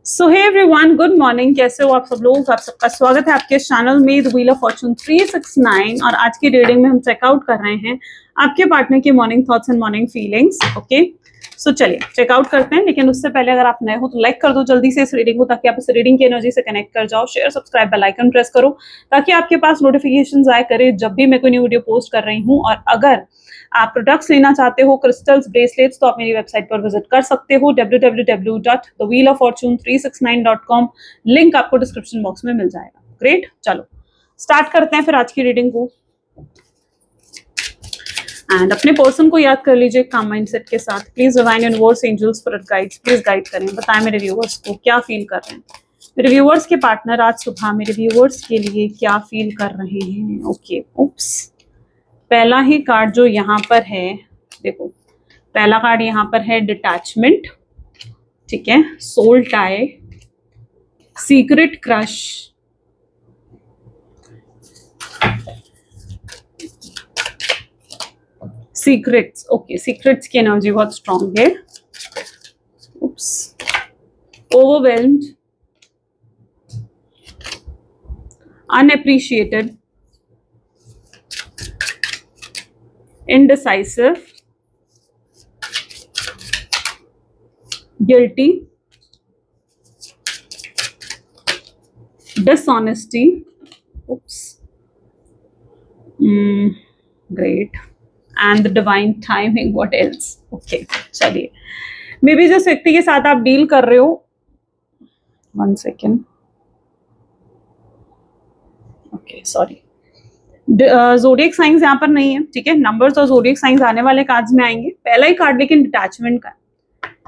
सो hey everyone, good morning. कैसे हो आप सब लोग? आप सबका स्वागत है आपके चैनल में द व्हील ऑफ फॉर्चून 369। और आज की रीडिंग में हम चेकआउट कर रहे हैं आपके पार्टनर की morning thoughts and morning feelings. Okay, so चलिए चेकआउट करते हैं। लेकिन उससे पहले अगर आप नए हो तो लाइक कर दो जल्दी से इस रीडिंग को, ताकि आप इस रीडिंग की एनर्जी से कनेक्ट कर जाओ। Share, subscribe, bell icon press करो ताकि आपके पास नोटिफिकेशन आए करे जब भी मैं कोई न्यू वीडियो पोस्ट कर रही हूँ। और अगर आप प्रोडक्ट्स लेना चाहते हो, क्रिस्टल्स, ब्रेसलेट्स, तो आप मेरी वेबसाइट पर विजिट कर सकते हो www.thewheeloffortune369.com। लिंक आपको डिस्क्रिप्शन बॉक्स में मिल जाएगा। ग्रेट, चलो स्टार्ट करते हैं फिर आज की रीडिंग को। एंड अपने पर्सन को याद कर लीजिए काम माइंडसेट के साथ। Please divine universe, angels, spirit guides please guide करें, बताएं मेरे व्यूअर्स को क्या फील कर रहे हैं। मेरे व्यूअर्स के पार्टनर आज सुबह मेरे व्यूअर्स के लिए क्या फील कर रहे हैं। ओके, उप्स, पहला ही कार्ड जो यहाँ पर है, देखो पहला कार्ड यहाँ पर है डिटैचमेंट, ठीक है, soul tie, secret crush, secrets. Okay, secrets की एनर्जी बहुत स्ट्रांग है। Oops, overwhelmed, unappreciated, indecisive, guilty, dishonesty, oops, great, and the divine timing. What else? Okay, चलिए, मे बी जिस व्यक्ति के साथ आप डील कर रहे हो, 1 second, okay sorry, zodiac science यहाँ पर नहीं है, ठीक है। नंबर्स और ज़ोडिएक साइंस आने वाले कार्ड्स में आएंगे। पहला ही कार्ड लेकिन डिटैचमेंट का,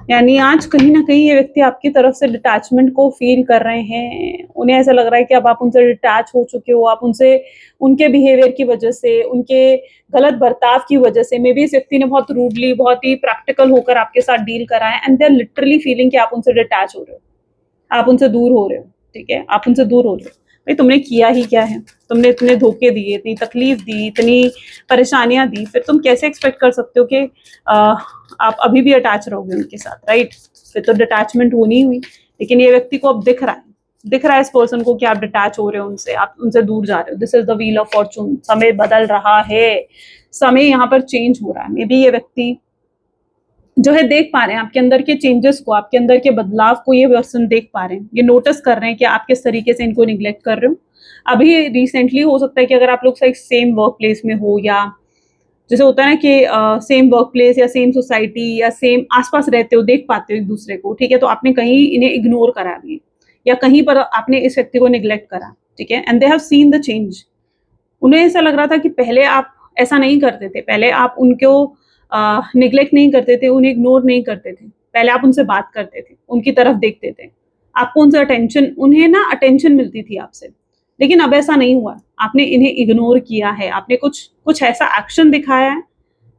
यानी आज कहीं ना कहीं ये व्यक्ति आपकी तरफ से डिटैचमेंट को फील कर रहे हैं। उन्हें ऐसा लग रहा है कि अब आप उनसे डिटैच हो चुके हो। आप उनसे, उनके बिहेवियर की वजह से, उनके गलत बर्ताव की वजह से, मे बी इस व्यक्ति ने बहुत रूडली, बहुत ही प्रैक्टिकल होकर आपके साथ डील करा है। And they are literally feeling कि आप उनसे डिटैच हो रहे हो, आप उनसे दूर हो रहे हो, ठीक है, आप उनसे दूर हो रहे हो। भाई तुमने किया ही क्या है? तुमने इतने धोखे दिए, इतनी तकलीफ दी, इतनी परेशानियां दी, फिर तुम कैसे एक्सपेक्ट कर सकते हो कि आप अभी भी अटैच रहोगे उनके साथ, राइट? फिर तो डिटैचमेंट होनी हुई। लेकिन ये व्यक्ति को अब दिख रहा है इस पर्सन को कि आप डिटैच हो रहे हो उनसे, आप उनसे दूर जा रहे हो। This is the wheel of Fortune. समय बदल रहा है, समय यहाँ पर चेंज हो रहा है। मे बी ये व्यक्ति जो है देख पा रहे हैं आपके अंदर के चेंजेस को, आपके अंदर के बदलाव को। ये पर्सन देख पा रहे हैं, ये नोटिस कर रहे हैं कि आप किस तरीके से इनको निग्लेक्ट कर रहे हो। अभी रिसेंटली हो सकता है कि अगर आप लोग सेम वर्क प्लेस में हो, या जैसे होता है ना कि सेम वर्क प्लेस या सेम सोसाइटी या सेम आसपास रहते हो, देख पाते हो एक दूसरे को, ठीक है, तो आपने कहीं इन्हें इग्नोर करा अभी, या कहीं पर आपने इस व्यक्ति को निग्लेक्ट करा, ठीक है। And they have seen the change. उन्हें ऐसा लग रहा था कि पहले आप ऐसा नहीं करते थे, पहले आप उनको निग्लेक्ट नहीं करते थे, उन्हें इग्नोर नहीं करते थे, पहले आप उनसे बात करते थे, उनकी तरफ देखते थे, आपको उनसे अटेंशन, उन्हें ना अटेंशन मिलती थी आपसे। लेकिन अब ऐसा नहीं हुआ, आपने इन्हें इग्नोर किया है। आपने कुछ ऐसा एक्शन दिखाया है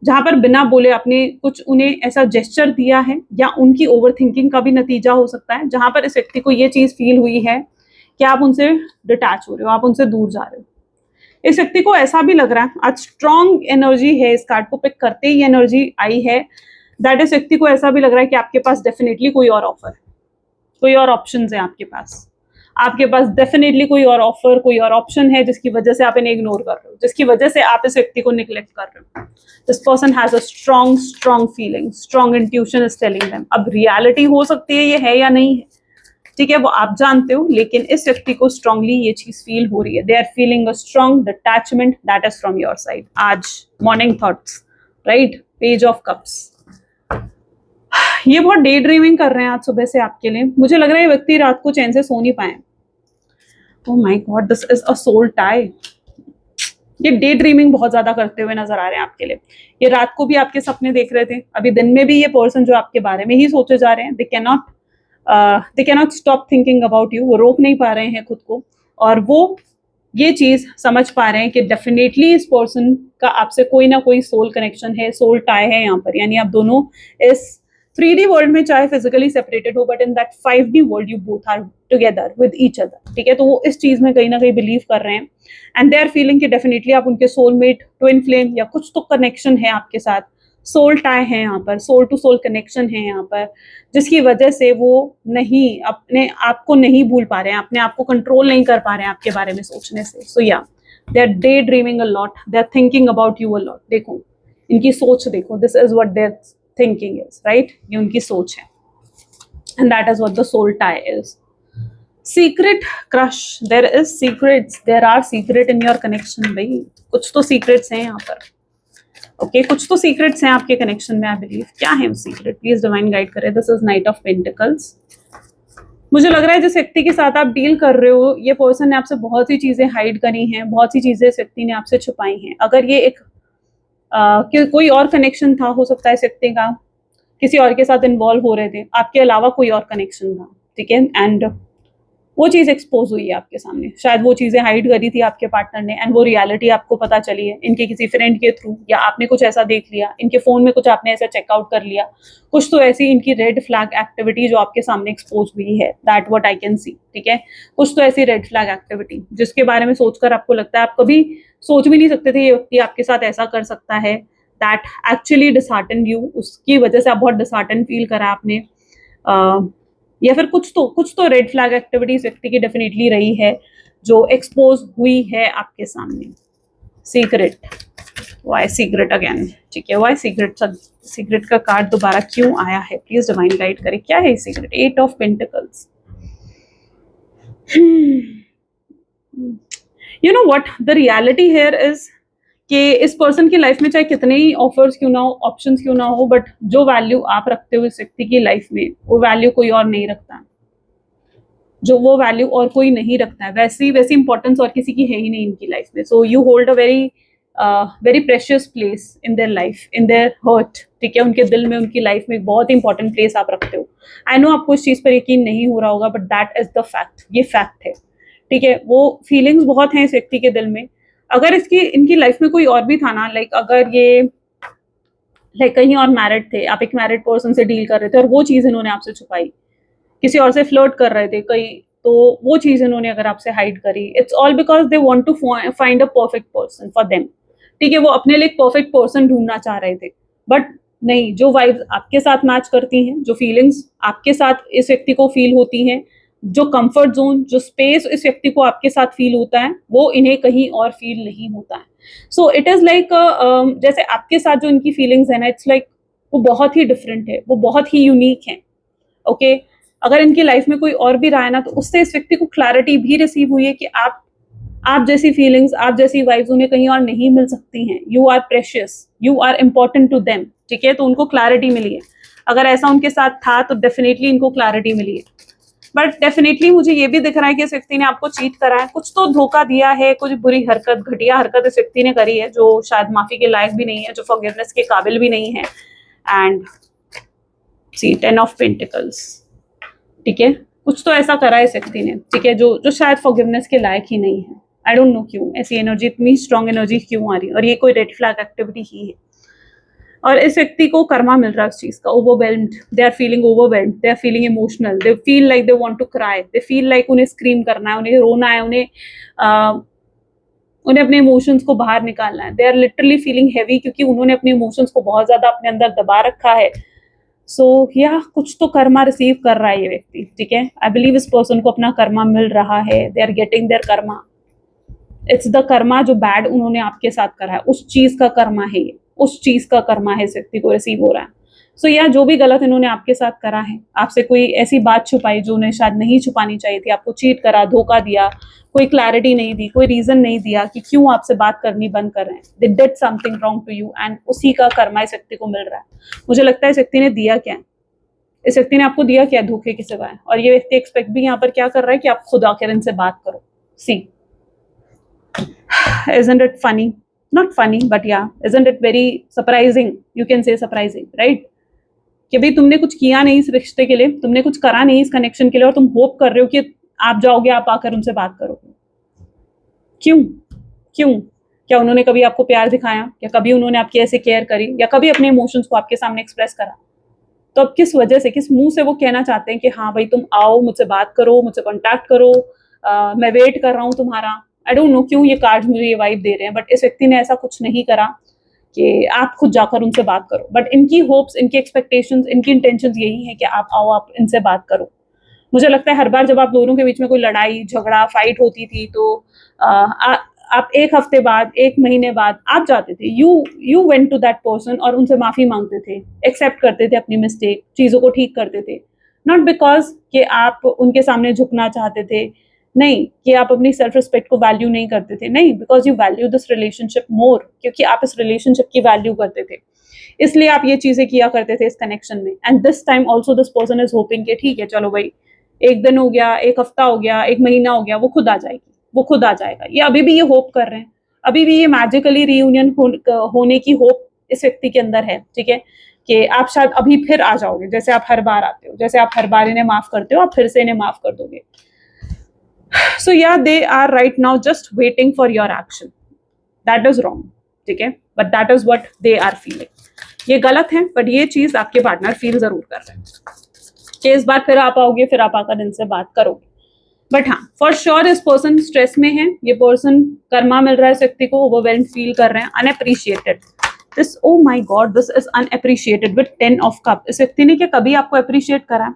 जहां पर बिना बोले आपने कुछ उन्हें ऐसा जेस्चर दिया है, या उनकी ओवर थिंकिंग का भी नतीजा हो सकता है, जहां पर इस व्यक्ति को ये चीज फील हुई है कि आप उनसे डिटैच हो रहे हो, आप उनसे दूर जा रहे हो। इस व्यक्ति को ऐसा भी लग रहा है, आज स्ट्रॉन्ग एनर्जी है, इस कार्ड को पिक करते ही एनर्जी आई है, दैट इस व्यक्ति को ऐसा भी लग रहा है कि आपके पास डेफिनेटली कोई और ऑफर है, कोई और ऑप्शंस है आपके पास डेफिनेटली कोई और ऑफर, कोई और ऑप्शन है, जिसकी वजह से आप इन्हें इग्नोर कर रहे हो, जिसकी वजह से आप इस व्यक्ति को निग्लेक्ट कर रहे हो। This person has a strong feeling, strong intuition is telling them. अब रियलिटी हो सकती है ये है या नहीं है, ठीक है, वो आप जानते हो, लेकिन इस व्यक्ति को स्ट्रांगली ये चीज फील हो रही है। They are feeling a strong detachment that is from your side. आज morning thoughts, right, page of cups. ये बहुत डे ड्रीमिंग कर रहे हैं आज सुबह से आपके लिए। मुझे लग रहा है ये व्यक्ति रात को चैन से सो नहीं पाए। Oh my God, this is a soul tie. ये डे ड्रीमिंग बहुत ज्यादा करते हुए नजर आ रहे हैं आपके लिए। ये रात को भी आपके सपने देख रहे थे, अभी दिन में भी ये पर्सन जो आपके बारे में ही सोचे जा रहे हैं। They cannot stop thinking about you. वो रोक नहीं पा रहे हैं खुद को, और वो ये चीज समझ पा रहे हैं कि डेफिनेटली इस पर्सन का आपसे कोई ना कोई सोल कनेक्शन है, सोल टाई है यहाँ पर। यानी आप दोनों इस 3D वर्ल्ड में चाहे फिजिकली सेपरेटेड हो, but in that 5D world you both are together with each other, ठीक है। तो वो इस चीज में कहीं ना कहीं बिलीव कर रहे हैं, एंड दे आर फीलिंग कि डेफिनेटली आप उनके सोलमेट, ट्विन फ्लेम, या कुछ तो कनेक्शन है आपके साथ, सोल टाई है यहाँ पर, सोल टू सोल कनेक्शन है यहाँ पर, जिसकी वजह से वो नहीं अपने आप को नहीं भूल पा रहे हैं, अपने आप को कंट्रोल नहीं कर पा रहे हैं आपके बारे में सोचने से. So yeah they are daydreaming a lot, they are thinking about you a lot. देखो इनकी सोच देखो, this is what their thinking is, right. ये उनकी सोच है, and that is what the soul tie is. Secret crush, there is secrets, there are secret in your connection. भाई कुछ तो सीक्रेट्स हैं यहाँ पर. ओके कुछ तो सीक्रेट्स हैं आपके कनेक्शन में. आई बिलीव क्या है वो सीक्रेट, प्लीज डिवाइन गाइड करें. This is night of pentacles. मुझे लग रहा है जिस व्यक्ति के साथ आप डील कर रहे हो, ये पर्सन ने आपसे बहुत सी चीजें हाइड करी हैं, बहुत सी चीजें इस व्यक्ति ने आपसे छुपाई हैं. अगर ये एक कोई और कनेक्शन था, हो सकता है इस व्यक्ति का किसी और के साथ इन्वॉल्व हो रहे थे, आपके अलावा कोई और कनेक्शन था, ठीक है, एंड वो चीज एक्सपोज हुई है आपके सामने. शायद वो चीजें हाइड करी थी आपके पार्टनर ने, एंड वो रियलिटी आपको पता चली है इनके किसी फ्रेंड के थ्रू, या आपने कुछ ऐसा देख लिया इनके फोन में, कुछ आपने ऐसा चेकआउट कर लिया, कुछ तो ऐसी इनकी रेड फ्लैग एक्टिविटी जो आपके सामने एक्सपोज हुई है. That what I can see. ठीक है, कुछ तो ऐसी रेड फ्लैग एक्टिविटी जिसके बारे में सोचकर आपको लगता है आप कभी सोच भी नहीं सकते थे ये व्यक्ति आपके साथ ऐसा कर सकता है. दैट एक्चुअली डिसहार्टन यू, उसकी वजह से आप बहुत डिसहार्टन फील करा आपने. या फिर कुछ तो रेड फ्लैग एक्टिविटीज व्यक्ति की डेफिनेटली रही है जो एक्सपोज हुई है आपके सामने. Secret, why secret again. ठीक है, वाई सीक्रेट, सीक्रेट का कार्ड दोबारा क्यों आया है, प्लीज डिवाइन गाइड करें. क्या है secret? 8 of pentacles. You know what the reality here is कि इस पर्सन की लाइफ में चाहे कितने ही ऑफर्स क्यों ना हो, ऑप्शंस क्यों ना हो, बट जो वैल्यू आप रखते हो इस व्यक्ति की लाइफ में, वो वैल्यू कोई और नहीं रखता. जो वो वैल्यू और कोई नहीं रखता है, वैसी इंपॉर्टेंस और किसी की है ही नहीं इनकी लाइफ में. So you hold a very precious place in their life, in their heart. ठीक है, उनके दिल में, उनकी लाइफ में एक बहुत इंपॉर्टेंट प्लेस आप रखते हो. आई नो आपको इस चीज पर यकीन नहीं हो रहा होगा, but that is the fact. ये फैक्ट है. ठीक है, वो फीलिंग्स बहुत हैं इस व्यक्ति के दिल में. अगर इनकी लाइफ में कोई और भी था ना, लाइक अगर ये कहीं और मैरिड थे, आप एक मैरिड पर्सन से डील कर रहे थे और वो चीज इन्होंने आपसे छुपाई, किसी और से फ्लर्ट कर रहे थे कहीं, तो वो चीज इन्होंने अगर आपसे हाइड करी, it's all because they want to find a perfect person for them. ठीक है, वो अपने लिए एक परफेक्ट पर्सन ढूंढना चाह रहे थे, बट नहीं, जो वाइब्स आपके साथ मैच करती हैं, जो फीलिंग्स आपके साथ इस व्यक्ति को फील होती हैं, जो कंफर्ट जोन, जो स्पेस इस व्यक्ति को आपके साथ फील होता है, वो इन्हें कहीं और फील नहीं होता है. सो इट इज लाइक जैसे आपके साथ जो इनकी फीलिंग्स है ना, इट्स लाइक वो बहुत ही डिफरेंट है, वो बहुत ही यूनिक है. ओके, अगर इनकी लाइफ में कोई और भी रहा है ना, तो उससे इस व्यक्ति को क्लैरिटी भी रिसीव हुई है कि आप जैसी फीलिंग्स, आप जैसी वाइब्स उन्हें कहीं और नहीं मिल सकती हैं. You are precious, you are important to them. ठीक है, तो उनको क्लैरिटी मिली है. अगर ऐसा उनके साथ था तो डेफिनेटली इनको क्लैरिटी मिली है. बट डेफिनेटली मुझे ये भी दिख रहा है कि इस व्यक्ति ने आपको चीट करा है, कुछ तो धोखा दिया है, कुछ बुरी हरकत, घटिया हरकत इस व्यक्ति ने करी है जो शायद माफी के लायक भी नहीं है, जो फॉरगिवनेस के काबिल भी नहीं है. And see 10 of pentacles. ठीक है, कुछ तो ऐसा करा है इस व्यक्ति ने, ठीक है, जो शायद फॉरगिवनेस के लायक ही नहीं है. आई डोंट नो क्यों ऐसी एनर्जी, इतनी स्ट्रॉन्ग एनर्जी क्यों आ रही है, और ये कोई रेड फ्लैग एक्टिविटी ही है. और इस व्यक्ति को कर्मा मिल रहा है उस चीज का. Overwhelmed, they are feeling overwhelmed, they are feeling emotional, they feel like they want to cry, they feel like उन्हें स्क्रीम करना है, उन्हें रोना है, उन्हें अपने इमोशंस को बाहर निकालना है. They are literally feeling heavy, क्योंकि उन्होंने अपने इमोशंस को बहुत ज्यादा अपने अंदर दबा रखा है. सो या कुछ तो कर्मा रिसीव कर रहा है ये व्यक्ति. ठीक है, आई बिलीव इस पर्सन को अपना कर्मा मिल रहा है. They are getting their karma. It's the karma जो बैड उन्होंने आपके साथ करा है, उस चीज का कर्मा है ये, उस चीज का कर्मा है इस व्यक्ति को रिसीव हो रहा है. सो या जो भी गलत इन्होंने आपके साथ करा है, आपसे कोई ऐसी बात छुपाई जो उन्हें शायद नहीं छुपानी चाहिए थी, आपको चीट करा, धोखा दिया, कोई क्लैरिटी नहीं दी, कोई रीजन नहीं दिया कि क्यों आपसे बात करनी बंद कर रहे हैं. They did something wrong to you, and उसी का कर्मा इस व्यक्ति को मिल रहा है. मुझे लगता है इस व्यक्ति ने दिया क्या है, इस व्यक्ति ने आपको दिया क्या धोखे के सिवाय. और ये व्यक्ति एक्सपेक्ट भी यहाँ पर क्या कर रहा है कि आप खुद आकर इनसे बात करो. सी, isn't it funny? Not funny, but yeah, isn't it very surprising? You can say surprising, right? कि भाई तुमने कुछ किया नहीं इस रिश्ते के लिए, तुमने कुछ करा नहीं इस कनेक्शन के लिए, और तुम होप कर रहे हो कि आप जाओगे, आप आकर उनसे बात करोगे. क्यों? क्यों? क्या उन्होंने कभी आपको प्यार दिखाया, या कभी उन्होंने आपकी ऐसे केयर करी, या कभी अपने इमोशंस को आपके सामने एक्सप्रेस करा? तो अब किस वजह से, किस मुंह से वो कहना चाहते हैं कि हाँ भाई तुम आओ, मुझसे बात करो, मुझसे कॉन्टैक्ट करो, मैं वेट कर रहा हूँ तुम्हारा. आई डोंट नो क्यों ये कार्ड्स मुझे ये वाइब दे रहे हैं, बट इस व्यक्ति ने ऐसा कुछ नहीं करा कि आप खुद जाकर उनसे बात करो, बट इनकी होप्स, इनकी एक्सपेक्टेशंस, इनकी इंटेंशंस यही है कि आप आओ, आप इनसे बात करो। मुझे लगता है हर बार जब आप दोनों के बीच में कोई लड़ाई झगड़ा फाइट होती थी तो आप एक हफ्ते बाद, एक महीने बाद आप जाते थे, you went to that person और उनसे माफी मांगते थे, एक्सेप्ट करते थे अपनी मिस्टेक, चीजों को ठीक करते थे, नॉट बिकॉज कि आप उनके सामने झुकना चाहते थे, नहीं कि आप अपनी सेल्फ रिस्पेक्ट को वैल्यू नहीं करते थे, नहीं, because you value this relationship more, क्योंकि आप इस रिलेशनशिप की वैल्यू करते थे, इसलिए आप ये चीजें किया करते थे इस कनेक्शन में। And this time also this person is hoping कि ठीक है चलो भाई, एक दिन हो गया, एक हफ्ता हो गया, एक महीना हो गया, वो खुद आ जाएगी, वो खुद आ जाएगा। ये अभी भी ये होप कर रहे हैं, अभी भी ये मैजिकली रीयूनियन होने की होप इस व्यक्ति के अंदर है, ठीक है, कि आप शायद अभी फिर आ जाओगे, जैसे आप हर बार आते हो, जैसे आप हर बार इन्हें माफ करते हो, आप फिर से इन्हें माफ कर दोगे। So yeah they are right now just waiting for your action, that is wrong, ठीक है, but that is what they are feeling. ये गलत है, बट ये चीज आपके पार्टनर फील जरूर कर रहे हैं कि इस बार फिर आप आओगे, फिर आप आकर इनसे बात करोगे। बट हाँ, फॉर श्योर इस पर्सन स्ट्रेस में है, ये पर्सन कर्मा मिल रहा है इस व्यक्ति को, ओवरवेल्म फील कर रहे हैं, unappreciated, this oh my God this is unappreciated with 10 of cup. इस व्यक्ति ने क्या कभी आपको अप्रिशिएट करा?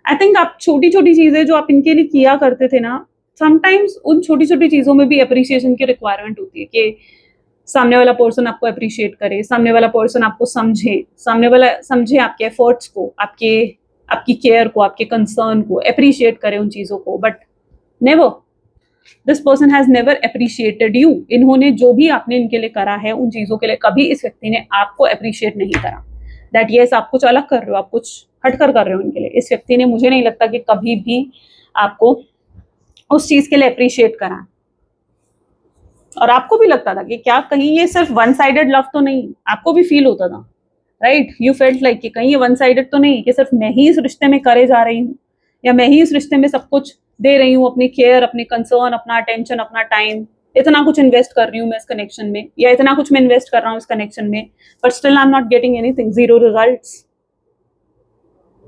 आई थिंक आप छोटी छोटी चीजें जो आप इनके लिए किया करते थे ना, समटाइम्स उन छोटी छोटी चीजों में भी अप्रिशिएशन की रिक्वायरमेंट होती है कि सामने वाला पर्सन आपको अप्रिशिएट करे, सामने वाला पर्सन आपको समझे, सामने वाला समझे आपके एफर्ट्स को, आपकी केयर को, आपके कंसर्न को, अप्रिशिएट करे उन चीजों को, but never, this person has never appreciated you. इन्होंने जो भी आपने इनके लिए करा है, उन चीजों के लिए कभी इस व्यक्ति ने आपको अप्रिशिएट नहीं करा। दैट यस, आप कुछ अलग कर रहे हो, आप कुछ हटकर कर रहे हो इनके लिए। इस व्यक्ति ने, मुझे नहीं लगता कि कभी भी आपको उस चीज के लिए अप्रिशिएट करा। और आपको भी लगता था कि क्या कहीं ये सिर्फ वन साइडेड लव तो नहीं, आपको भी फील होता था, राइट, यू फेल्ट लाइक कि कहीं ये वन साइडेड तो नहीं, कि सिर्फ मैं ही इस रिश्ते में करे जा रही हूँ, या मैं ही इस रिश्ते में सब कुछ दे रही हूँ, अपनी केयर, अपनी कंसर्न, अपना अटेंशन, अपना टाइम, इतना कुछ इन्वेस्ट कर रही हूँ मैं इस कनेक्शन में, या इतना कुछ मैं इन्वेस्ट कर रहा हूँ इस कनेक्शन में, but still I am not getting anything, zero results,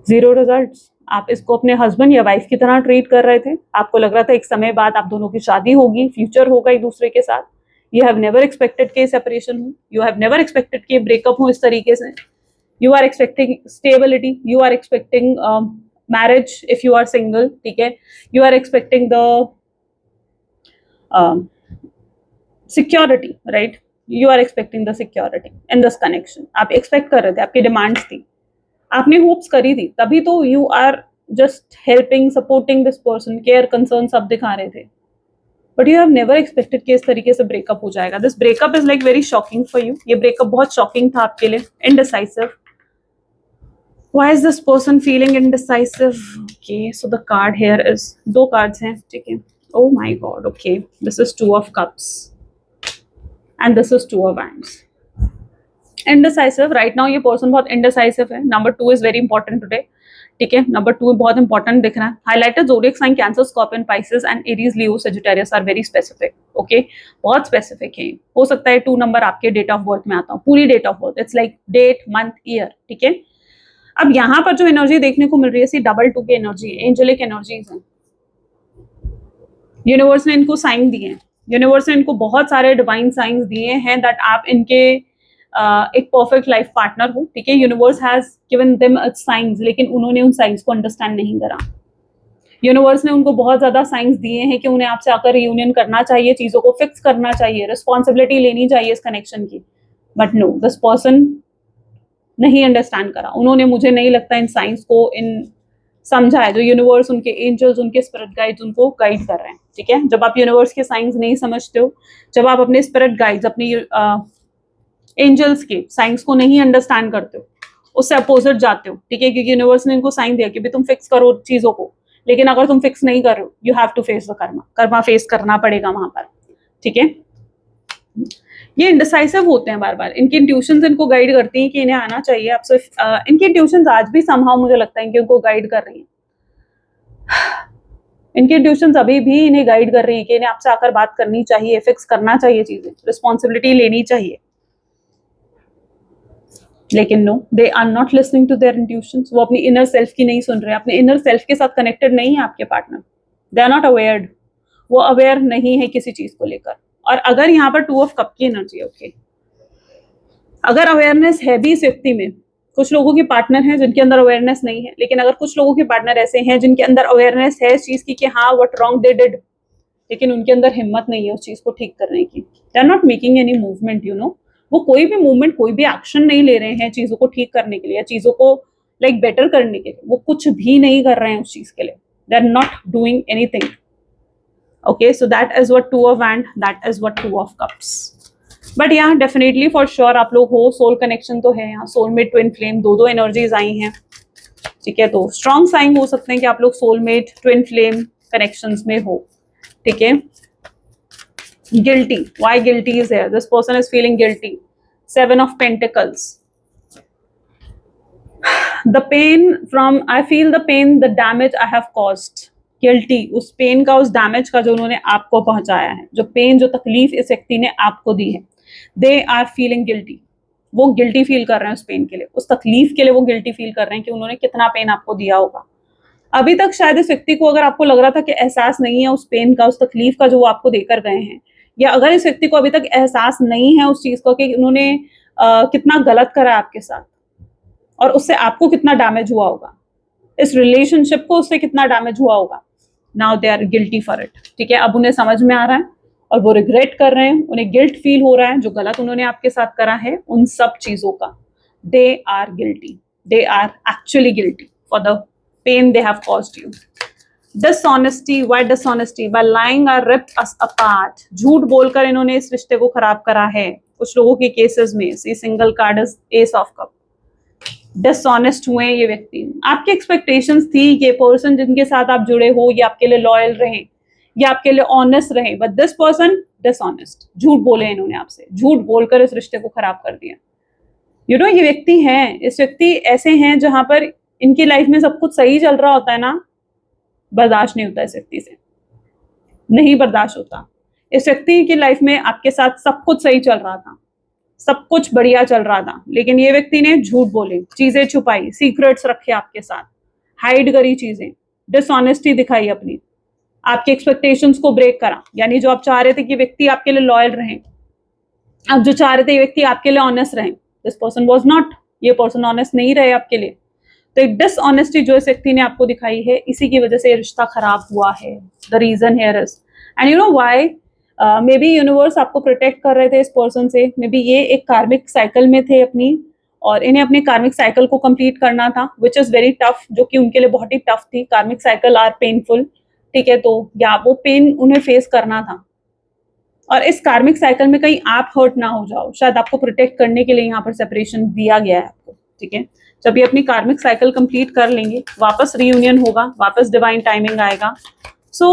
zero results. आप इसको अपने हस्बैंड या वाइफ की तरह ट्रीट कर रहे थे, आपको लग रहा था एक समय बाद आप दोनों की शादी होगी, फ्यूचर होगा एक दूसरे के साथ। यू हैव नेवर एक्सपेक्टेड कि सेपरेशन हो, यू हैव नेवर एक्सपेक्टेड कि ब्रेकअप हो इस तरीके से। You are expecting stability, you are expecting marriage if you are single, ठीक है, you are expecting the security, right, you are expecting the security in this connection। आप expect कर रहे थे, आपकी demands थी, आपने hopes करी थी, तभी तो you are just helping, supporting this person, care, concern सब दिखा रहे थे, but you have never expected कि इस तरीके से breakup हो जाएगा। This breakup is like very shocking for you, ये breakup बहुत shocking था आपके लिए, indecisive। Why is this person feeling indecisive? Okay, so the card here is, दो cards हैं, ठीक है, oh my god, okay, this is 2 of cups and this is 2 of wands। Indecisive, right now ये person बहुत indecisive है। Number 2 is very important today, ठीक है, Number 2 बहुत important दिख रहा है। Highlighted zodiac sign Cancer, Scorpion, Pisces and Aries, Leo, Sagittarius are very specific, okay, बहुत specific है। हो सकता है 2 नंबर आपके डेट ऑफ बर्थ में आता हो, पूरी date of birth, it's like date, month, year, ठीक है। अब यहाँ पर जो एनर्जी देखने को मिल रही है, सी डबल 2 की एनर्जी, एंजेलिक एनर्जीज हैं। यूनिवर्स ने इनको साइन दिए हैं, यूनिवर्स ने इनको बहुत सारे डिवाइन साइंस दिए हैं दैट आप इनके एक परफेक्ट लाइफ पार्टनर हो, ठीक है। Universe has given them science, लेकिन उन्होंने उन साइंस को अंडरस्टैंड नहीं करा। यूनिवर्स ने उनको बहुत ज्यादा साइंस दिए हैं कि उन्हें आपसे आकर रियूनियन करना चाहिए, चीजों को फिक्स करना चाहिए, रिस्पॉन्सिबिलिटी लेनी चाहिए इस कनेक्शन की, बट नो, दिस पर्सन नहीं अंडरस्टैंड करा। उन्होंने, मुझे नहीं लगता, इन साइंस को इन समझा है जो यूनिवर्स, उनके एंजल्स, उनके स्पिरिट गाइड्स उनको गाइड कर रहे हैं, ठीक है। जब आप यूनिवर्स के साइंस नहीं समझते हो, जब आप अपने स्पिरिट गाइड्स, अपनी एंजल्स के साइंस को नहीं अंडरस्टैंड करते हो, उससे अपोजिट जाते हो, ठीक है, क्योंकि यूनिवर्स ने इनको साइन दिया कि भाई तुम फिक्स करो चीजों को, लेकिन अगर तुम फिक्स नहीं कर रहे हो, you have to face the karma, karma face करना पड़ेगा वहां पर, ठीक है। ये इंडिसाइसिव होते हैं बार बार, इनकी इंट्यूशंस इनको गाइड करती हैं कि इन्हें आना चाहिए आपसे। इनकी इंट्यूशंस आज भी समहाउ मुझे लगता है कि उनको गाइड कर रही हैं, इनकी इंट्यूशंस अभी भी इन्हें गाइड कर रही है कि इन्हें आपसे आकर बात करनी चाहिए, फिक्स करना चाहिए चीजें, रिस्पॉन्सिबिलिटी लेनी चाहिए, लेकिन no, they are not listening to their intuitions. वो अपनी इनर सेल्फ की नहीं सुन रहे, अपने इनर सेल्फ के साथ कनेक्टेड नहीं है आपके partner, they are not awared, वो अवेयर नहीं है किसी चीज को लेकर। और अगर यहाँ पर 2 ऑफ कप की एनर्जी है, ओके, अगर अवेयरनेस है भी इस व्यक्ति में, कुछ लोगों के पार्टनर हैं जिनके अंदर अवेयरनेस नहीं है, लेकिन अगर कुछ लोगों के पार्टनर ऐसे हैं जिनके अंदर अवेयरनेस है इस चीज की कि हाँ व्हाट रॉन्ग दे डिड, लेकिन उनके अंदर हिम्मत नहीं है उस चीज को ठीक करने की, they are not making any movement, you know, वो कोई भी मूवमेंट, कोई भी एक्शन नहीं ले रहे हैं चीजों को ठीक करने के लिए या चीजों को लाइक बेटर करने के लिए, वो कुछ भी नहीं कर रहे हैं उस चीज के लिए, they are not doing anything. Okay, so that is what two of wand, that is what two of cups. But यहाँ डेफिनेटली फॉर श्योर आप लोग हो, सोल कनेक्शन तो है यहाँ, सोलमेट ट्विन फ्लेम, दो एनर्जीज आई हैं. ठीक है, तो स्ट्रॉन्ग साइन हो सकते हैं कि आप लोग सोलमेट ट्विन फ्लेम कनेक्शंस में हो. ठीक है, guilty, why guilty is here, this person is feeling guilty. 7 of Pentacles. The pain from, I feel the pain, the damage I have caused. Guilty, उस पेन का, उस डैमेज का जो उन्होंने आपको पहुंचाया है, जो पेन, जो तकलीफ इस व्यक्ति ने आपको दी है, दे आर फीलिंग गिल्टी. वो गिल्टी फील कर रहे हैं उस पेन के लिए, उस तकलीफ के लिए वो गिल्टी फील कर रहे हैं कि उन्होंने कितना पेन आपको दिया होगा. अभी तक शायद इस व्यक्ति को, अगर आपको लग रहा था कि एहसास नहीं है उस पेन का, उस तकलीफ का जो वो आपको देकर गए हैं, या अगर इस व्यक्ति को अभी तक एहसास नहीं है उस चीज का कि उन्होंने कितना गलत करा आपके साथ और उससे आपको कितना डैमेज हुआ होगा, इस रिलेशनशिप को उससे कितना डैमेज हुआ होगा, now they are guilty for it. ठीक है, अब उन्हें समझ में आ रहा है और वो रिग्रेट कर रहे हैं, उन्हें गिल्ट फील हो रहा है जो गलत उन्होंने आपके साथ करा है उन सब चीजों का. They are guilty, they are actually guilty for the pain they have caused you. Dishonesty, why dishonesty, by lying are ripped us apart. झूठ बोलकर इन्होंने इस रिश्ते को खराब करा है. कुछ लोगों के केसेस में see single card is ace of cups. Dishonest हुए ये व्यक्ति. आपकी एक्सपेक्टेशंस थी ये पर्सन जिनके साथ आप जुड़े हो ये आपके लिए लॉयल रहे, ये आपके लिए ऑनेस्ट रहे, बट दिस पर्सन डिसऑनेस्ट, झूठ बोले इन्होंने आपसे, झूठ बोलकर इस रिश्ते को खराब कर दिया. यू नो, ये व्यक्ति हैं, इस व्यक्ति ऐसे हैं जहां पर इनकी लाइफ में सब कुछ सही चल रहा होता है ना, बर्दाश्त नहीं होता इस व्यक्ति से, नहीं बर्दाश्त होता. इस व्यक्ति की लाइफ में आपके साथ सब कुछ सही चल रहा था, सब कुछ बढ़िया चल रहा था, लेकिन ये व्यक्ति ने झूठ बोले, चीजें छुपाई, सीक्रेट्स रखे आपके साथ, हाइड करी चीजें, डिसऑनेस्टी दिखाई अपनी, आपके एक्सपेक्टेशंस को ब्रेक करा. यानी जो आप चाह रहे थे कि व्यक्ति आपके लिए लॉयल रहे, अब जो चाह रहे थे ये व्यक्ति आपके लिए ऑनेस्ट रहे, दिस पर्सन वाज नॉट, ये पर्सन ऑनेस्ट नहीं रहे आपके लिए. तो एक डिसऑनेस्टी जो इस व्यक्ति ने आपको दिखाई है, इसी की वजह से ये रिश्ता खराब हुआ है. The reason here is, and you know why, maybe universe आपको प्रोटेक्ट कर रहे थे इस पर्सन से, मे बी ये एक कार्मिक साइकिल में थे अपनी, और इन्हें अपने कार्मिक साइकिल को कंप्लीट करना था, विच इज वेरी टफ, जो कि उनके लिए बहुत ही टफ थी. कार्मिक साइकिल आर पेनफुल. ठीक है, तो या वो पेन उन्हें फेस करना था, और इस कार्मिक साइकिल में कहीं आप हर्ट ना हो जाओ, शायद आपको प्रोटेक्ट करने के लिए यहाँ पर सेपरेशन दिया गया है आपको. ठीक है, जब ये अपनी कार्मिक साइकिल कंप्लीट कर लेंगे, वापस रीयूनियन होगा, वापस डिवाइन टाइमिंग आएगा. So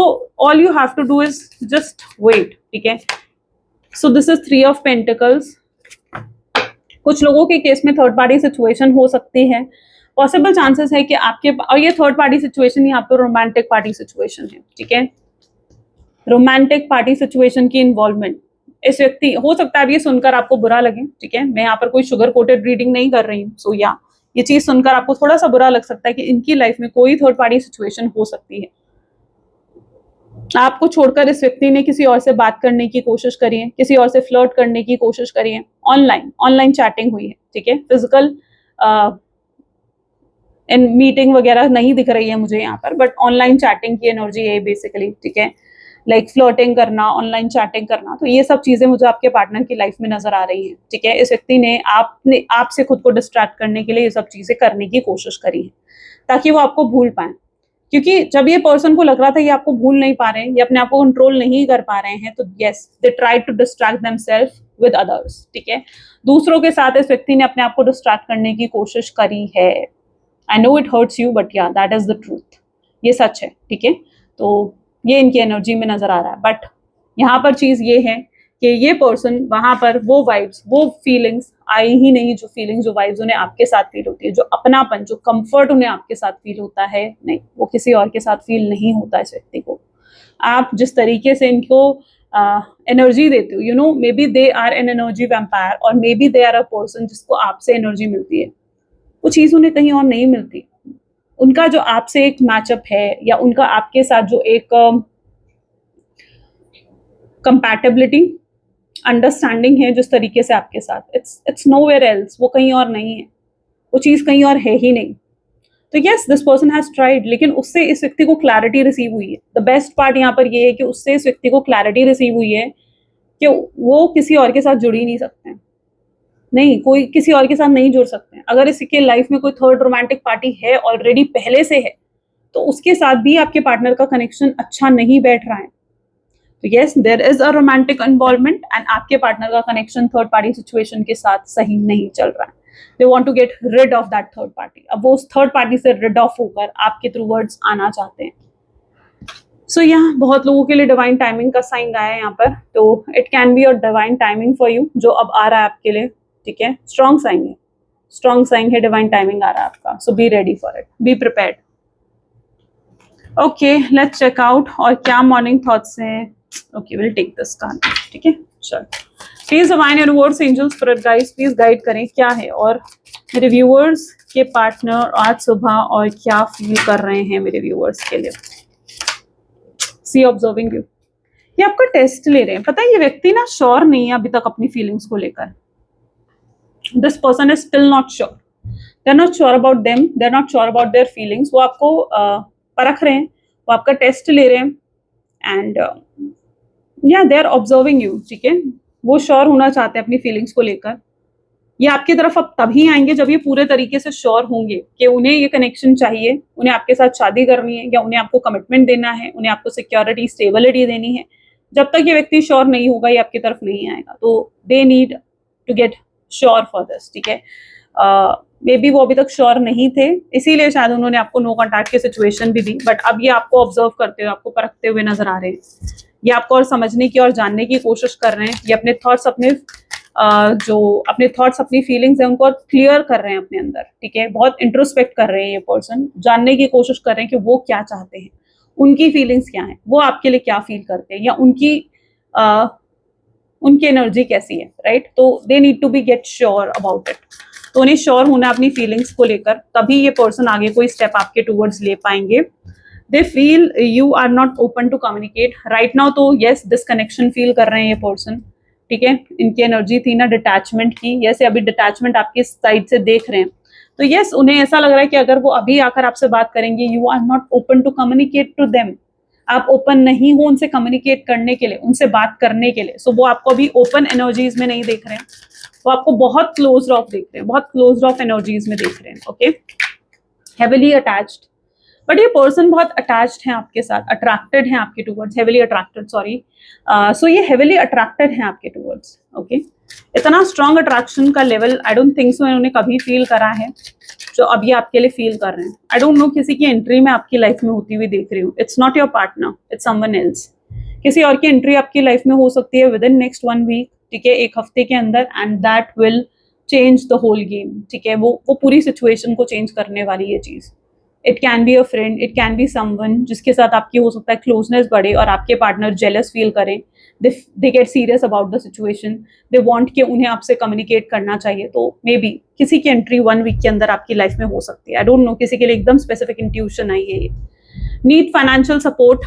all you have to do is just wait. ठीक है, so this is 3 of Pentacles. कुछ लोगों के केस में थर्ड पार्टी सिचुएशन हो सकती है, पॉसिबल चांसेस है कि आपके, और ये थर्ड पार्टी सिचुएशन यहाँ पर रोमांटिक पार्टी सिचुएशन है. ठीक है, रोमांटिक पार्टी सिचुएशन की इन्वॉल्वमेंट, इस व्यक्ति, हो सकता है अब ये सुनकर आपको बुरा लगे. ठीक है, मैं यहाँ पर कोई शुगर कोटेड रीडिंग नहीं कर रही हूँ, सो या ये चीज सुनकर आपको थोड़ा सा बुरा लग सकता है कि इनकी लाइफ में कोई थर्ड पार्टी सिचुएशन हो सकती है. आपको छोड़कर इस व्यक्ति ने किसी और से बात करने की कोशिश करी है, किसी और से फ्लर्ट करने की कोशिश करी है, ऑनलाइन चैटिंग हुई है. ठीक है, फिजिकल इन मीटिंग वगैरह नहीं दिख रही है मुझे यहाँ पर, बट ऑनलाइन चैटिंग की एनर्जी है बेसिकली. ठीक है, लाइक फ्लर्टिंग करना, ऑनलाइन चैटिंग करना, तो ये सब चीजें मुझे आपके पार्टनर की लाइफ में नजर आ रही हैं. ठीक है, इस व्यक्ति ने आपसे खुद को डिस्ट्रैक्ट करने के लिए ये सब चीजें करने की कोशिश करी है ताकि वो आपको भूल पाए, क्योंकि जब ये पर्सन को लग रहा था ये आपको भूल नहीं पा रहे हैं, ये अपने आप को कंट्रोल नहीं कर पा रहे हैं, तो yes, they try to distract themselves with others. ठीक है, दूसरों के साथ इस व्यक्ति ने अपने आप को डिस्ट्रैक्ट करने की कोशिश करी है. I know it hurts you, but या दैट इज द ट्रूथ, ये सच है. ठीक है, तो ये इनकी एनर्जी में नजर आ रहा है. बट यहाँ पर चीज ये है कि ये पर्सन वहां पर वो वाइब्स, वो फीलिंग्स आई ही नहीं, जो फीलिंग्स, जो वाइब्स उन्हें आपके साथ फील होती है, जो अपनापन, जो कंफर्ट उन्हें आपके साथ फील होता है, नहीं, वो किसी और के साथ फील नहीं होता इस व्यक्ति को. आप जिस तरीके से इनको एनर्जी देते हो, you know, maybe they are an energy vampire, और maybe they are a person जिसको आपसे एनर्जी मिलती है, वो चीज उन्हें कहीं और नहीं मिलती. उनका जो आपसे एक मैचअप है, या उनका आपके साथ जो एक कंपैटिबिलिटी, अंडरस्टैंडिंग है जिस तरीके से आपके साथ, इट्स नोवेयर एल्स, वो कहीं और नहीं है, वो चीज़ कहीं और है ही नहीं। तो yes, this person has tried, लेकिन उससे इस व्यक्ति को क्लैरिटी रिसीव हुई है। द बेस्ट पार्ट यहाँ पर ये है कि उससे इस व्यक्ति को क्लैरिटी रिसीव हुई है कि वो किसी और के साथ जुड़ ही नहीं सकते हैं, नहीं, कोई किसी और के साथ नहीं जुड़ सकते हैं। अगर इसके लाइफ में कोई थर्ड रोमांटिक पार्टी है ऑलरेडी पहले से है, तो उसके साथ भी आपके पार्टनर का कनेक्शन अच्छा नहीं बैठ रहा है। तो yes, there is a romantic involvement and आपके पार्टनर का कनेक्शन थर्ड पार्टी सिचुएशन के साथ सही नहीं चल रहा है। They want to get rid of that third party. अब वो उस थर्ड पार्टी से रिड ऑफ होकर आपके थ्रू वर्ड्स आना चाहते हैं। सो यहाँ बहुत लोगों के लिए डिवाइन टाइमिंग का साइन आया है यहाँ पर, तो it can be your divine timing for you, जो अब आ रहा है आपके लिए, ठीक है। स्ट्रॉन्ग साइन है, स्ट्रॉन्ग साइन है, डिवाइन टाइमिंग आ रहा है आपका। So be ready for it, be prepared. Okay, let's check out और क्या मॉर्निंग थॉट्स हैं। Okay, will take this card, ठीक है। चल, please divine universe, angels, spirit guides, please guide करें क्या है और मेरे व्यूअर्स के पार्टनर आज सुबह और क्या फील कर रहे हैं मेरे व्यूअर्स के लिए। सी ऑब्जर्विंग यू, ये आपका टेस्ट ले रहे हैं। पता है ये व्यक्ति ना श्योर नहीं है अभी तक अपनी फीलिंग्स को लेकर। This person is still not sure, they are not sure about them, they are not sure about their feelings. वो आपको परख रहे हैं, वो आपका टेस्ट ले रहे हैं एंड या दे आर ऑब्जर्विंग यू, ठीक है। वो श्योर होना चाहते हैं अपनी फीलिंग्स को लेकर। ये आपकी तरफ अब तभी आएंगे जब ये पूरे तरीके से श्योर होंगे कि उन्हें ये कनेक्शन चाहिए, उन्हें आपके साथ शादी करनी है या उन्हें आपको कमिटमेंट देना है, उन्हें आपको सिक्योरिटी, स्टेबिलिटी देनी है। जब तक ये व्यक्ति श्योर नहीं होगा ये आपकी तरफ नहीं आएगा। तो they need to get sure for this, ठीक है। मे बी वो अभी तक श्योर नहीं थे, इसीलिए शायद उन्होंने आपको नो कॉन्टैक्ट की सिचुएशन भी दी, बट अब ये आपको ऑब्जर्व करते हुए, आपको परखते हुए नजर आ रहे हैं। ये आपको और समझने की और जानने की कोशिश कर रहे हैं। ये अपने थॉट्स, अपने थॉट्स, अपनी फीलिंग्स है उनको और क्लियर कर रहे हैं अपने अंदर, ठीक है। बहुत इंट्रोस्पेक्ट कर रहे हैं ये पर्सन, जानने की कोशिश कर रहे हैं कि वो क्या चाहते हैं, उनकी फीलिंग्स क्या हैं, वो आपके लिए क्या फील करते हैं, या उनकी एनर्जी कैसी है, राइट। तो they need to be get sure about it. तो उन्हें श्योर होना अपनी फीलिंग्स को लेकर, तभी ये पर्सन आगे कोई स्टेप आपके टूवर्ड्स ले पाएंगे। They feel you are not open to communicate right now. तो यस, डिसकनेक्शन फील कर रहे हैं ये पर्सन, ठीक है। इनकी एनर्जी थी ना डिटैचमेंट की, जैसे अभी डिटैचमेंट आपकी साइड से देख रहे हैं। तो यस, उन्हें ऐसा लग रहा है कि अगर वो अभी आकर आपसे बात करेंगे, you are not open to communicate to them, आप ओपन नहीं हो उनसे कम्युनिकेट करने के लिए, उनसे बात करने के लिए। सो वो आपको अभी ओपन एनर्जीज में नहीं देख रहे हैं, वो आपको बहुत क्लोज ऑफ देख रहे हैं, बहुत क्लोज ऑफ एनर्जीज में देख रहे हैं, ओके। हेविली अटैच्ड, बट ये पर्सन बहुत अटैच्ड है आपके साथ, अट्रैक्टेड है आपके टूवर्ड्स, हेविली अट्रैक्टेड, सॉरी। सो ये हेविली अट्रैक्टेड है आपके टूवर्ड्स, ओके। इतना स्ट्रॉन्ग अट्रैक्शन का level I don't think so इन्होंने कभी फील करा है जो अब ये आपके लिए फील कर रहे हैं। आई डोंट नो, किसी की एंट्री में आपकी लाइफ में होती हुई देख रही हूँ। It's not your partner, it's someone else. किसी और की एंट्री आपकी लाइफ में हो सकती है विद इन नेक्स्ट 1 वीक, ठीक है, एक हफ्ते के अंदर, and that will change the whole game, ठीक है। वो पूरी सिचुएशन को चेंज करने वाली ये चीज। It can be a friend, it can be someone जिसके साथ आपकी हो सकता है क्लोजनेस बढ़े और आपके पार्टनर जेलस फील करें, they get serious about the situation, they want कि उन्हें आपसे कम्युनिकेट करना चाहिए। तो मे बी किसी की एंट्री 1 वीक के अंदर आपकी लाइफ में हो सकती है। आई डोंट नो, किसी के लिए एकदम स्पेसिफिक इंट्यूशन आई है ये। नीड फाइनेंशियल सपोर्ट,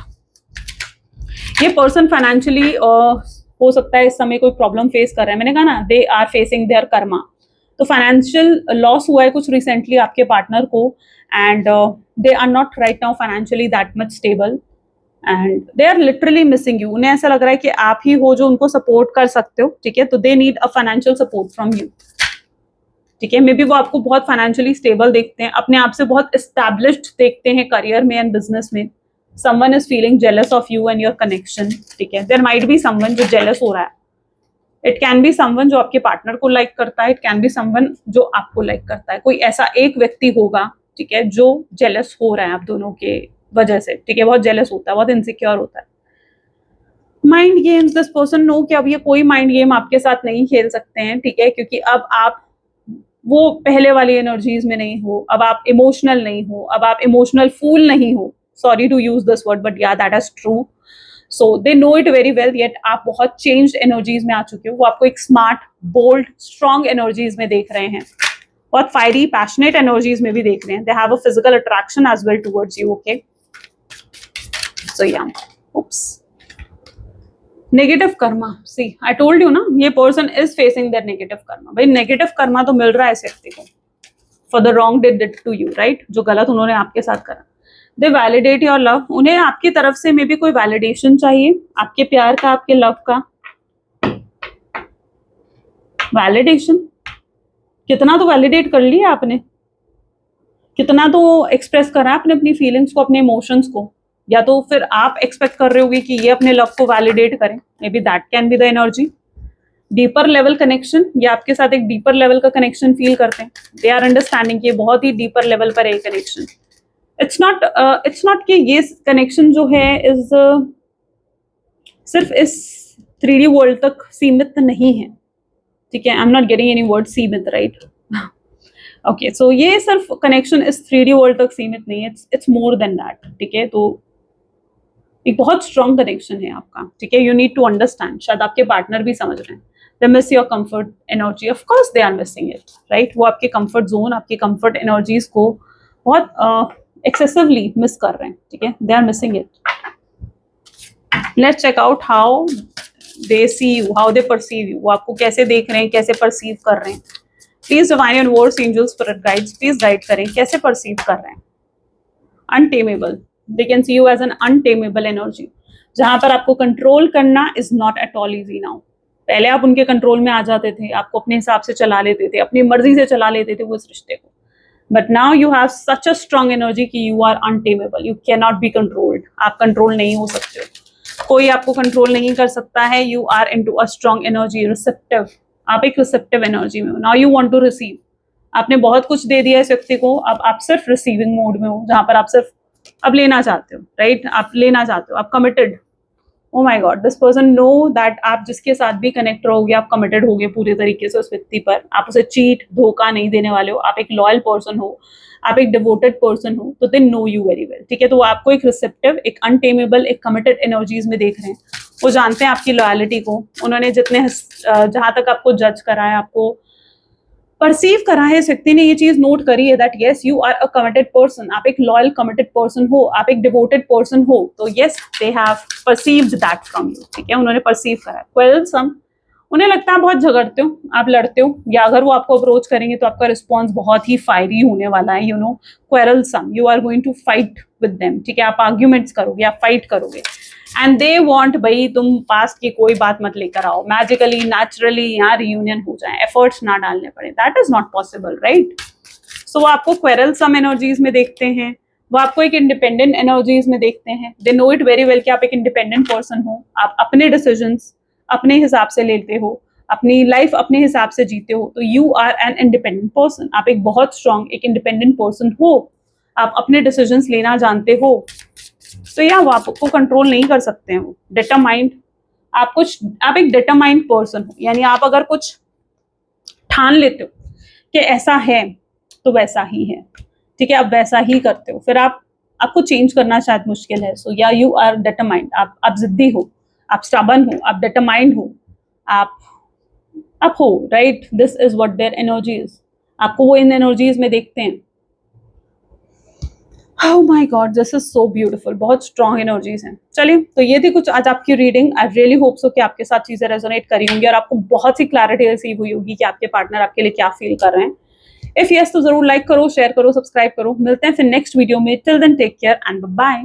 ये पर्सन फाइनेंशियली हो सकता है इस समय कोई प्रॉब्लम फेस कर रहे हैं। मैंने कहा ना, they are facing their karma. तो फाइनेंशियल लॉस हुआ है कुछ रिसेंटली आपके पार्टनर को, and they are not right now financially that much stable and they are literally missing you. उन्हें ऐसा लग रहा है कि आप ही हो जो उनको सपोर्ट कर सकते हो, ठीक है। तो they need a financial support from you, ठीक है। मे बी वो आपको बहुत फाइनेंशियली स्टेबल देखते हैं, अपने आप से बहुत एस्टैब्लिश्ड देखते हैं करियर में एंड बिजनेस में। someone is feeling jealous of you and your connection, ठीक है। there might be someone जो jealous हो रहा है, it can be someone जो आपके पार्टनर को लाइक करता है, it can be someone जो आपको लाइक करता है। कोई ऐसा एक व्यक्ति होगा, ठीक है, जो जेलस हो रहा है आप दोनों के वजह से, ठीक है। बहुत जेलस होता है, बहुत इनसिक्योर होता है। Mind games, this person know कि अब ये कोई माइंड गेम आपके साथ नहीं खेल सकते हैं, ठीक है, क्योंकि अब आप वो पहले वाली एनर्जीज में नहीं हो, अब आप इमोशनल नहीं हो, अब आप इमोशनल फूल नहीं हो। Sorry to use this word, but yeah, that is true. So they know it very well. Yet आप बहुत changed energies में आ चुके हो। वो आपको एक smart, bold, strong energies में देख रहे हैं, बहुत fiery, passionate energies में भी देख रहे हैं। They have a physical attraction as well towards you. Okay. So yeah. Oops. Negative karma, see I told you ना, ये person is facing their negative karma. भाई नेगेटिव कर्मा तो मिल रहा है इस व्यक्ति को for the wrong they did to you, right, जो गलत उन्होंने आपके साथ करा। दे वैलिडेट योर लव, उन्हें आपकी तरफ से मे बी कोई वैलिडेशन चाहिए, आपके प्यार का, आपके लव का वैलिडेशन। कितना तो वैलिडेट कर लिया आपने, कितना तो एक्सप्रेस करा आपने अपनी फीलिंग्स को, अपने इमोशंस को, या तो फिर आप एक्सपेक्ट कर रहे होगे कि ये अपने लव को वैलिडेट करें, may be that can be the energy. Deeper level connection, ये आपके साथ एक डीपर लेवल का कनेक्शन फील करते हैं, दे आर अंडरस्टैंडिंग कि बहुत ही डीपर लेवल पर है कनेक्शन। इट्स नॉट कि ये कनेक्शन जो है इज सिर्फ इस 3D वर्ल्ड तक सीमित नहीं है, ठीक है, I am not getting any word सीमित, राइट, ओके, सो ये सिर्फ कनेक्शन इस 3D वर्ल्ड तक सीमित नहीं है, इट्स मोर देन दैट, ठीक है। तो एक बहुत स्ट्रॉन्ग कनेक्शन है आपका, ठीक है, यू नीड टू अंडरस्टैंड, शायद आपके पार्टनर भी समझ रहे हैं, they miss your comfort energy, of course they are missing it, right, वो आपके कंफर्ट जोन, आपकी कंफर्ट एनर्जीज को बहुत एक्सेसिवली मिस कर रहे हैं, ठीक है, they are missing it. Let's check out how they see you, how they perceive you, वो आपको कैसे देख रहे हैं, कैसे परसीव कर रहे हैं। Please divine universe, angels, spirit guides, please guide करें, कैसे परसीव कर रहे हैं। Untamable, they can see you as an untamable energy, जहां पर आपको कंट्रोल करना is not at all easy now. पहले आप उनके कंट्रोल में आ जाते थे, आपको अपने हिसाब से चला लेते थे, अपनी मर्जी से चला लेते थे वो इस रिश्ते को, but now you have such a strong energy कि you are untamable, you can not be controlled, आप कंट्रोल नहीं हो सकते हो, कोई आपको कंट्रोल नहीं कर सकता है। You are into a strong energy, receptive, आप एक रिसेप्टिव एनर्जी में हो। Now you want to receive, आपने बहुत कुछ दे दिया इस व्यक्ति को, अब आप सिर्फ रिसीविंग मोड में हो, जहां पर आप सिर्फ अब लेना चाहते हो, राइट, आप लेना चाहते हो, आप committed. O my God, this person know that आप जिसके साथ भी कनेक्ट रहोगे आप कमिटेड होगे पूरे तरीके से उस व्यक्ति पर, आप उसे चीट, धोखा नहीं देने वाले हो, आप एक लॉयल पर्सन हो, आप एक डिवोटेड पर्सन हो, तो they know you very well, ठीक है। तो वो आपको एक रिसेप्टिव, एक अनटेमेबल, एक कमिटेड एनर्जीज में देख रहे हैं, वो जानते हैं आपकी लॉयलिटी को, उन्होंने जितने जहां तक आपको जज करा है, आपको परसीव करा है, इस व्यक्ति ने ये चीज नोट करी है that yes you are a committed person, आप एक लॉयल कमिटेड पर्सन हो, आप एक डिवोटेड पर्सन हो, तो yes they have perceived that from you, ठीक है, उन्होंने परसीव करा है। क्वेल्सम, उन्हें लगता है बहुत झगड़ते हो, आप लड़ते हो, या अगर वो आपको अप्रोच करेंगे तो आपका रिस्पॉन्स बहुत ही फायरी होने वाला है, you know, quarrelsome, you are going to fight with them, ठीक है, आप आर्ग्यूमेंट्स करोगे, आप फाइट करोगे, एंड दे वांट, भाई तुम पास्ट की कोई बात मत लेकर आओ, मैजिकली नेचुरली यहाँ रियूनियन हो जाए, एफर्ट्स ना डालने पड़े, that is not possible, right. So वो आपको क्वेरलसम एनर्जीज में देखते हैं, वो आपको एक इंडिपेंडेंट एनर्जीज में देखते हैं, they know it very well कि आप एक इंडिपेंडेंट पर्सन हो, आप अपने डिसीजंस अपने हिसाब से लेते हो, अपनी लाइफ अपने हिसाब से जीते हो, तो you are an independent person, आप एक बहुत स्ट्रॉन्ग, एक इंडिपेंडेंट पर्सन हो, आप अपने डिसीजंस लेना जानते हो, तो या वो आपको कंट्रोल नहीं कर सकते हैं, वो डिटरमाइंड, आप एक डिटरमाइंड पर्सन हो, यानी आप अगर कुछ ठान लेते हो कि ऐसा है तो वैसा ही है, ठीक है, आप वैसा ही करते हो, फिर आपको चेंज करना शायद मुश्किल है। सो या यू आर डिटरमाइंड, आप जिद्दी हो, आप स्टबर्न हो, आप डिटरमाइंड हो, आप हो, right, this is what their energy is, आपको वो इन एनर्जीज में देखते हैं। Oh my God, this is so beautiful, बहुत स्ट्रॉन्ग एनर्जीज हैं। चलिए, तो ये थी कुछ आज आपकी reading, I really hope so कि आपके साथ चीजें रेजोनेट करी होंगी और आपको बहुत सी क्लैरिटी रिसीव हुई होगी कि आपके पार्टनर आपके लिए क्या फील कर रहे हैं। इफ यस तो जरूर लाइक करो, शेयर करो, सब्सक्राइब करो, मिलते हैं फिर नेक्स्ट वीडियो में, till then take care and bye.